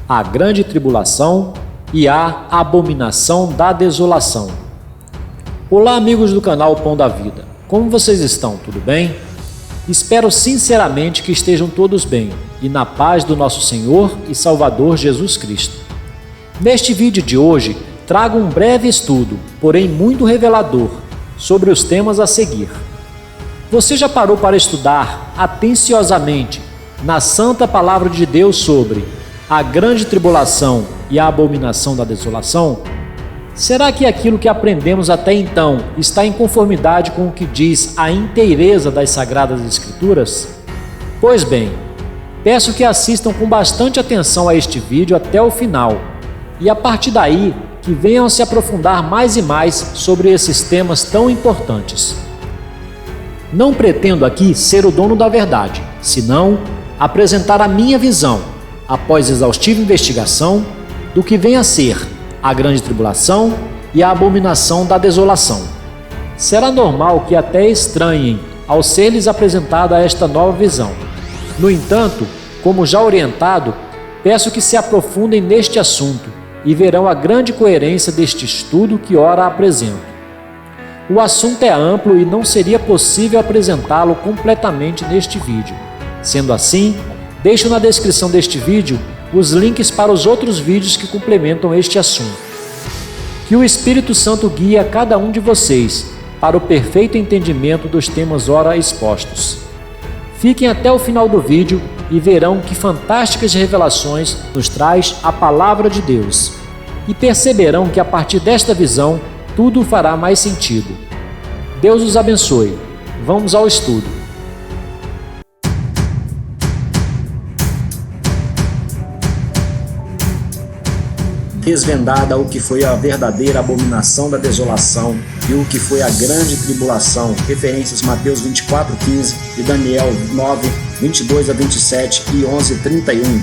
a grande tribulação e a abominação da desolação. Olá, amigos do canal Pão da Vida. Como vocês estão? Tudo bem? Espero sinceramente que estejam todos bem e na paz do nosso Senhor e Salvador Jesus Cristo. Neste vídeo de hoje, trago um breve estudo, porém muito revelador, sobre os temas a seguir. Você já parou para estudar atenciosamente na Santa Palavra de Deus sobre a grande tribulação e a abominação da desolação? Será que aquilo que aprendemos até então está em conformidade com o que diz a inteireza das Sagradas Escrituras? Pois bem, peço que assistam com bastante atenção a este vídeo até o final e a partir daí que venham a se aprofundar mais e mais sobre esses temas tão importantes. Não pretendo aqui ser o dono da verdade, senão apresentar a minha visão, após exaustiva investigação, do que vem a ser a grande tribulação e a abominação da desolação. Será normal que até estranhem ao ser-lhes apresentada esta nova visão. No entanto, como já orientado, peço que se aprofundem neste assunto e verão a grande coerência deste estudo que ora apresento. O assunto é amplo e não seria possível apresentá-lo completamente neste vídeo. Sendo assim, deixo na descrição deste vídeo os links para os outros vídeos que complementam este assunto. Que o Espírito Santo guie a cada um de vocês para o perfeito entendimento dos temas ora expostos. Fiquem até o final do vídeo e verão que fantásticas revelações nos traz a Palavra de Deus. E perceberão que a partir desta visão, tudo fará mais sentido. Deus os abençoe. Vamos ao estudo. Desvendada o que foi a verdadeira abominação da desolação e o que foi a grande tribulação, referências Mateus 24:15 e Daniel 9:22-27 e 11:31.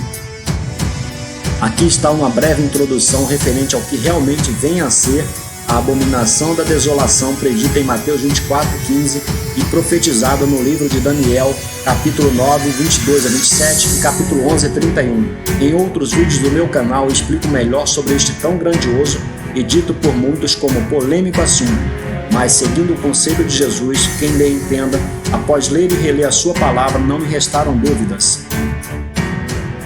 Aqui está uma breve introdução referente ao que realmente vem a ser a abominação da desolação predita em Mateus 24:15 e profetizada no livro de Daniel, capítulo 9, 22-27 e capítulo 11:31. Em outros vídeos do meu canal explico melhor sobre este tão grandioso e dito por muitos como polêmico assunto, mas seguindo o conselho de Jesus, quem lê entenda, após ler e reler a sua palavra não me restaram dúvidas.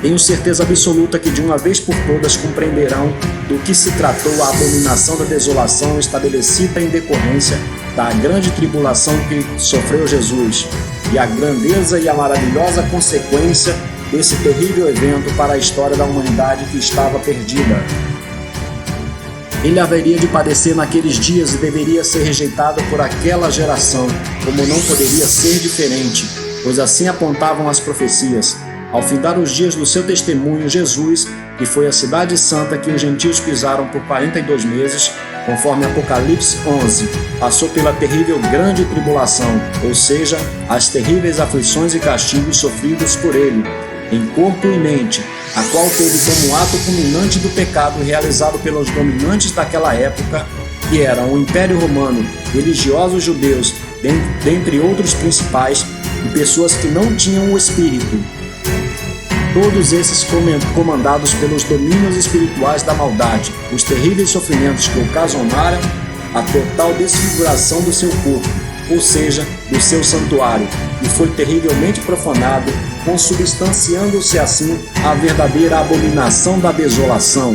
Tenho certeza absoluta que de uma vez por todas compreenderão do que se tratou a abominação da desolação estabelecida em decorrência da grande tribulação que sofreu Jesus e a grandeza e a maravilhosa consequência desse terrível evento para a história da humanidade que estava perdida. Ele haveria de padecer naqueles dias e deveria ser rejeitado por aquela geração, como não poderia ser diferente, pois assim apontavam as profecias. Ao findar os dias do seu testemunho, Jesus, que foi a cidade santa que os gentios pisaram por 42 meses, conforme Apocalipse 11, passou pela terrível grande tribulação, ou seja, as terríveis aflições e castigos sofridos por ele, em corpo e mente, a qual teve como ato culminante do pecado realizado pelos dominantes daquela época, que eram o Império Romano, religiosos judeus, dentre outros principais, e pessoas que não tinham o Espírito. Todos esses comandados pelos domínios espirituais da maldade, os terríveis sofrimentos que ocasionaram a total desfiguração do seu corpo, ou seja, do seu santuário, e foi terrivelmente profanado, consubstanciando-se assim a verdadeira abominação da desolação.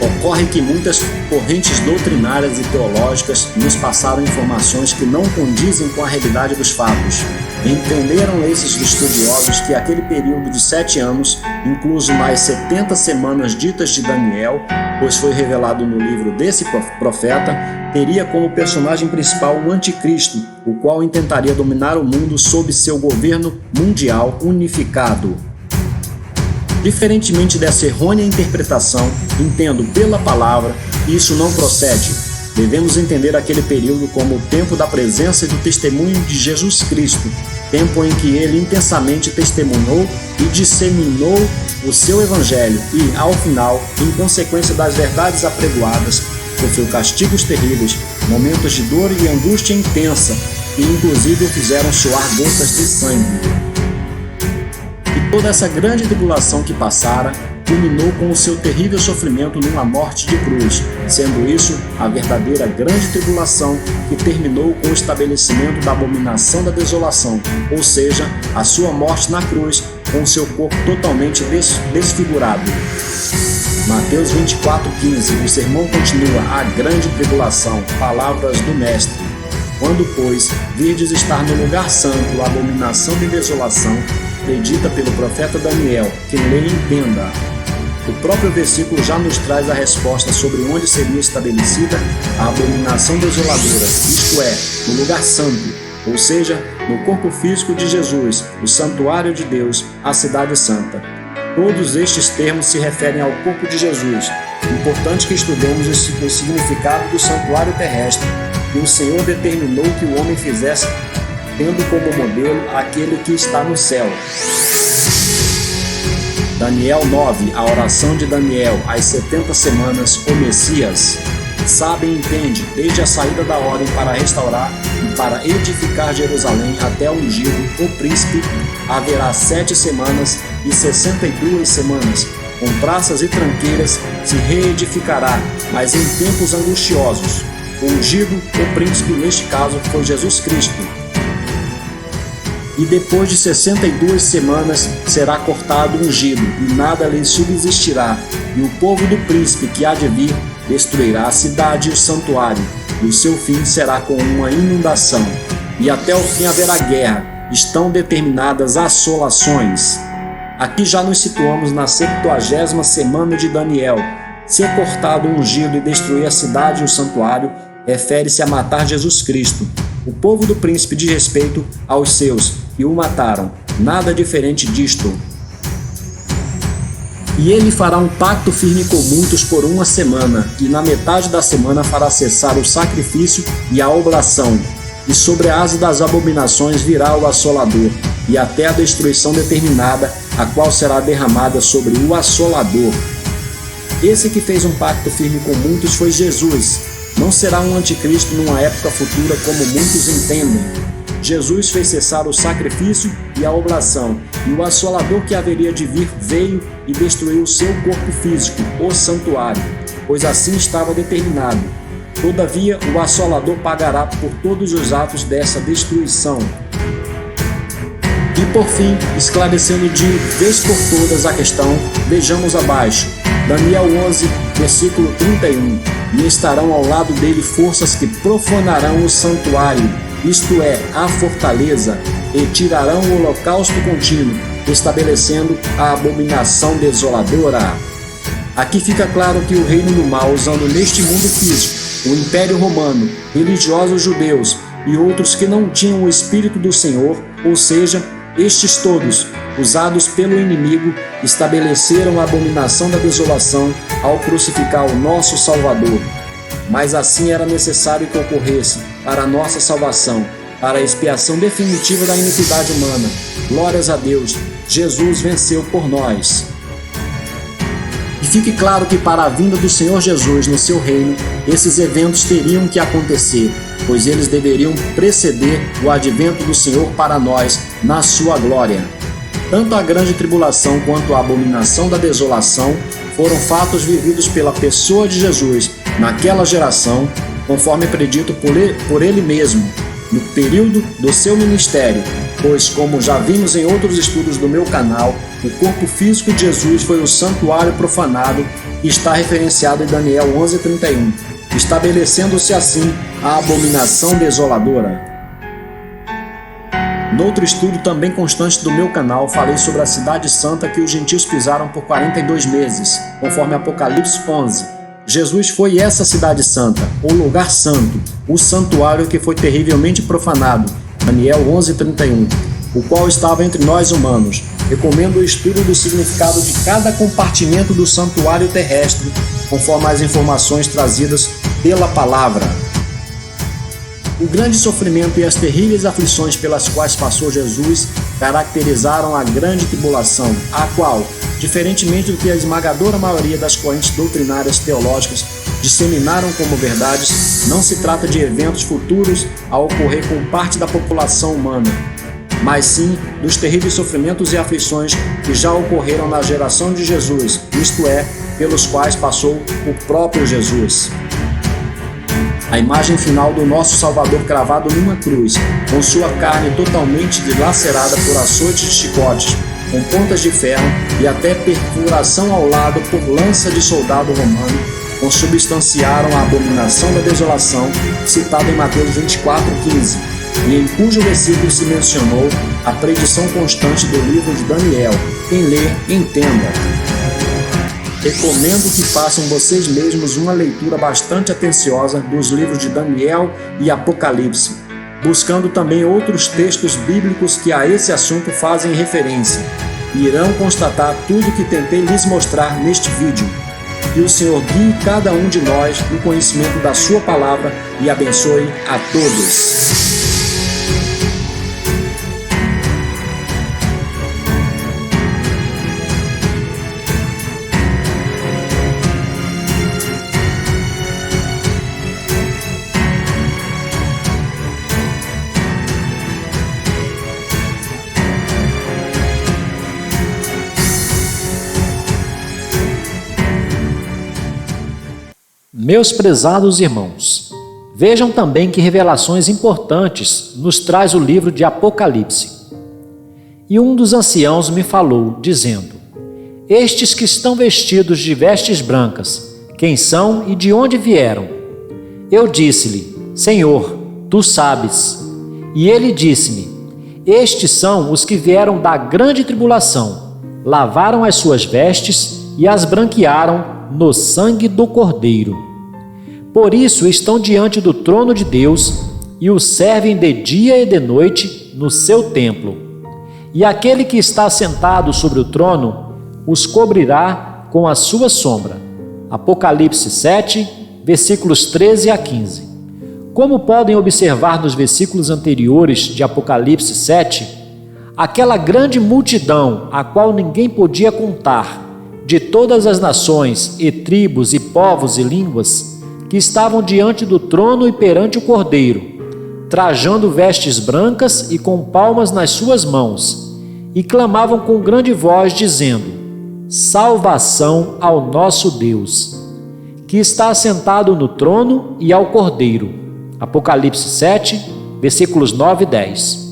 Ocorre que muitas correntes doutrinárias e teológicas nos passaram informações que não condizem com a realidade dos fatos. Entenderam esses estudiosos que aquele período de 7 anos, incluso mais 70 semanas ditas de Daniel, pois foi revelado no livro desse profeta, teria como personagem principal o anticristo, o qual intentaria dominar o mundo sob seu governo mundial unificado. Diferentemente dessa errônea interpretação, entendo pela palavra que isso não procede. Devemos entender aquele período como o tempo da presença e do testemunho de Jesus Cristo, tempo em que ele intensamente testemunhou e disseminou o seu evangelho e, ao final, em consequência das verdades apregoadas, sofreu castigos terríveis, momentos de dor e angústia intensa, que inclusive o fizeram suar gotas de sangue. E toda essa grande tribulação que passara culminou com o seu terrível sofrimento numa morte de cruz, sendo isso a verdadeira grande tribulação que terminou com o estabelecimento da abominação da desolação, ou seja, a sua morte na cruz com seu corpo totalmente desfigurado. Mateus 24:15, o sermão continua: a grande tribulação, palavras do Mestre. Quando, pois, virdes estar no lugar santo a abominação de desolação, predita pelo profeta Daniel, quem lê entenda. O próprio versículo já nos traz a resposta sobre onde seria estabelecida a abominação desoladora, isto é, no lugar santo, ou seja, no corpo físico de Jesus, o santuário de Deus, a cidade santa. Todos estes termos se referem ao corpo de Jesus. Importante que estudemos o significado do santuário terrestre, que o Senhor determinou que o homem fizesse, tendo como modelo aquele que está no céu. Daniel 9, a oração de Daniel, as 70 semanas, o Messias. Sabe e entende, desde a saída da ordem para restaurar e para edificar Jerusalém até o ungido, o príncipe, haverá 7 semanas e 62 semanas. Com praças e tranqueiras se reedificará, mas em tempos angustiosos. O ungido, o príncipe, neste caso, foi Jesus Cristo. E depois de 62 semanas será cortado o ungido, e nada lhe subsistirá. E o povo do príncipe que há de vir destruirá a cidade e o santuário, e o seu fim será com uma inundação. E até o fim haverá guerra, estão determinadas assolações. Aqui já nos situamos na 70ª semana de Daniel. Ser cortado o ungido e destruir a cidade e o santuário refere-se a matar Jesus Cristo. O povo do príncipe diz respeito aos seus, que o mataram. Nada diferente disto. E ele fará um pacto firme com muitos por 1 semana, e na metade da semana fará cessar o sacrifício e a oblação. E sobre a asa das abominações virá o assolador, e até a destruição determinada, a qual será derramada sobre o assolador. Esse que fez um pacto firme com muitos foi Jesus. Não será um anticristo numa época futura como muitos entendem. Jesus fez cessar o sacrifício e a oblação, e o assolador que haveria de vir veio e destruiu o seu corpo físico, o santuário, pois assim estava determinado. Todavia, o assolador pagará por todos os atos dessa destruição. E por fim, esclarecendo de vez por todas a questão, vejamos abaixo, Daniel 11, versículo 31. E estarão ao lado dele forças que profanarão o santuário, isto é, a fortaleza, e tirarão o holocausto contínuo, estabelecendo a abominação desoladora. Aqui fica claro que o reino do mal, usando neste mundo físico, o Império Romano, religiosos judeus e outros que não tinham o Espírito do Senhor, ou seja, estes todos, usados pelo inimigo, estabeleceram a abominação da desolação ao crucificar o nosso Salvador. Mas assim era necessário que ocorresse para a nossa salvação, para a expiação definitiva da iniquidade humana. Glórias a Deus, Jesus venceu por nós. E fique claro que para a vinda do Senhor Jesus no seu reino, esses eventos teriam que acontecer, pois eles deveriam preceder o advento do Senhor para nós na sua glória. Tanto a grande tribulação quanto a abominação da desolação foram fatos vividos pela pessoa de Jesus naquela geração, conforme predito por ele mesmo, no período do seu ministério, pois, como já vimos em outros estudos do meu canal, o corpo físico de Jesus foi o santuário profanado e está referenciado em Daniel 11:31, estabelecendo-se assim a abominação desoladora. Noutro estudo também constante do meu canal, falei sobre a cidade santa que os gentios pisaram por 42 meses, conforme Apocalipse 11. Jesus foi essa cidade santa, o lugar santo, o santuário que foi terrivelmente profanado, Daniel 11:31, o qual estava entre nós humanos. Recomendo o estudo do significado de cada compartimento do santuário terrestre, conforme as informações trazidas pela palavra. O grande sofrimento e as terríveis aflições pelas quais passou Jesus caracterizaram a grande tribulação, a qual, diferentemente do que a esmagadora maioria das correntes doutrinárias teológicas disseminaram como verdades, não se trata de eventos futuros a ocorrer com parte da população humana. mas sim dos terríveis sofrimentos e aflições que já ocorreram na geração de Jesus, isto é, pelos quais passou o próprio Jesus. A imagem final do nosso Salvador cravado numa cruz, com sua carne totalmente dilacerada por açoites de chicotes, com pontas de ferro e até perfuração ao lado por lança de soldado romano, consubstanciaram a abominação da desolação, citada em Mateus 24:15, e em cujo versículo se mencionou a predição constante do livro de Daniel. Quem lê, entenda. Recomendo que façam vocês mesmos uma leitura bastante atenciosa dos livros de Daniel e Apocalipse, buscando também outros textos bíblicos que a esse assunto fazem referência, e irão constatar tudo que tentei lhes mostrar neste vídeo. Que o Senhor guie cada um de nós no conhecimento da sua palavra e abençoe a todos. Meus prezados irmãos, vejam também que revelações importantes nos traz o livro de Apocalipse. E um dos anciãos me falou, dizendo: estes que estão vestidos de vestes brancas, quem são e de onde vieram? Eu disse-lhe: Senhor, tu sabes. E ele disse-me: estes são os que vieram da grande tribulação, lavaram as suas vestes e as branquearam no sangue do Cordeiro. Por isso estão diante do trono de Deus e o servem de dia e de noite no seu templo. E aquele que está sentado sobre o trono os cobrirá com a sua sombra. Apocalipse 7, versículos 13 a 15. Como podem observar nos versículos anteriores de Apocalipse 7, aquela grande multidão, a qual ninguém podia contar, de todas as nações e tribos e povos e línguas, que estavam diante do trono e perante o Cordeiro, trajando vestes brancas e com palmas nas suas mãos, e clamavam com grande voz, dizendo: salvação ao nosso Deus, que está assentado no trono e ao Cordeiro. Apocalipse 7, versículos 9 e 10.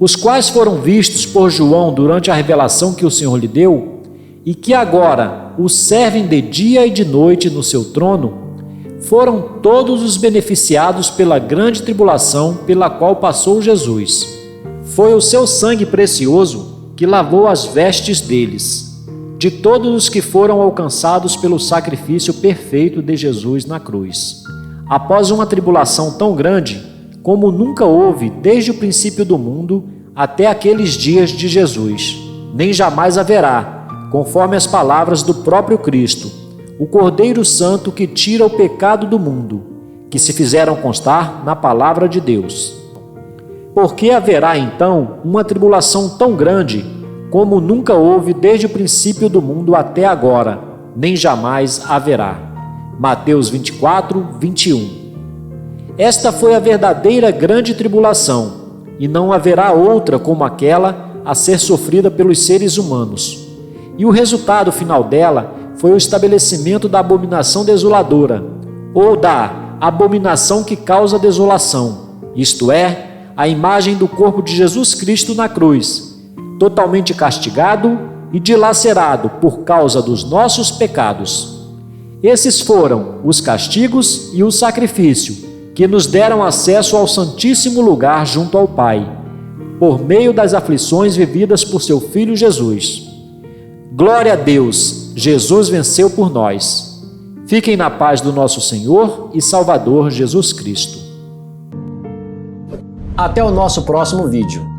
Os quais foram vistos por João durante a revelação que o Senhor lhe deu, e que agora o servem de dia e de noite no seu trono, foram todos os beneficiados pela grande tribulação pela qual passou Jesus. Foi o seu sangue precioso que lavou as vestes deles, de todos os que foram alcançados pelo sacrifício perfeito de Jesus na cruz. Após uma tribulação tão grande, como nunca houve desde o princípio do mundo até aqueles dias de Jesus, nem jamais haverá, conforme as palavras do próprio Cristo, o Cordeiro Santo que tira o pecado do mundo, que se fizeram constar na palavra de Deus. Por que haverá então uma tribulação tão grande, como nunca houve desde o princípio do mundo até agora, nem jamais haverá? Mateus 24, 21. Esta foi a verdadeira grande tribulação, e não haverá outra como aquela a ser sofrida pelos seres humanos. E o resultado final dela foi o estabelecimento da abominação desoladora, ou da abominação que causa desolação, isto é, a imagem do corpo de Jesus Cristo na cruz, totalmente castigado e dilacerado por causa dos nossos pecados. Esses foram os castigos e o sacrifício que nos deram acesso ao Santíssimo Lugar junto ao Pai, por meio das aflições vividas por seu Filho Jesus. Glória a Deus! Jesus venceu por nós. Fiquem na paz do nosso Senhor e Salvador Jesus Cristo. Até o nosso próximo vídeo.